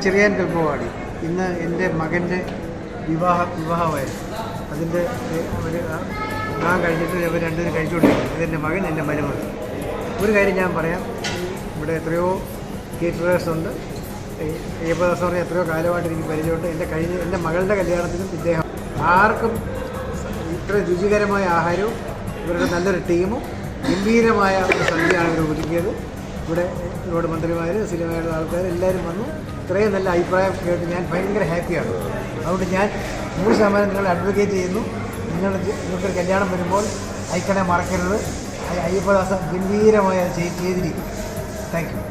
ചെറിയാൻ കൽപ്പവാടി. ഇന്ന് എൻ്റെ മകൻ്റെ വിവാഹമായിരുന്നു. അതിൻ്റെ ഒരു വിവാഹം കഴിഞ്ഞിട്ട് ഇവർ രണ്ടുപേരും കഴിച്ചുകൊണ്ടിരിക്കുന്നു. ഇതെൻ്റെ മകൻ, എൻ്റെ മരുമകൻ. ഒരു കാര്യം ഞാൻ പറയാം, ഇവിടെ എത്രയോ കേറ്ററേഴ്സ് ഉണ്ട്. അയ്യപ്പദാസ് പറഞ്ഞാൽ എത്രയോ കാലമായിട്ട് എനിക്ക് പരിചയമുണ്ട്. എൻ്റെ മകളുടെ കല്യാണത്തിനും ഇദ്ദേഹം ആർക്കും ഇത്ര രുചികരമായ ആഹാരവും ഇവരുടെ നല്ലൊരു ടീമും ഗംഭീരമായ ഒരു സദ്യയാണ് ഇവർ ഒരുക്കിയത്. ഇവിടെ ഒരുപാട് മന്ത്രിമാർ, സിനിമയുടെ ആൾക്കാർ എല്ലാവരും വന്നു. ഇത്രയും നല്ല അഭിപ്രായം കേട്ട് ഞാൻ ഭയങ്കര ഹാപ്പിയാണ്. അതുകൊണ്ട് ഞാൻ 100% നിങ്ങളെ അഡ്വക്കേറ്റ് ചെയ്യുന്നു. നിങ്ങൾക്കൊരു കല്യാണം വരുമ്പോൾ അയക്കണേ മറക്കരുത്. അയ്യപ്പദാസ ഗംഭീരമായി ചെയ്തിരിക്കും. Thank you.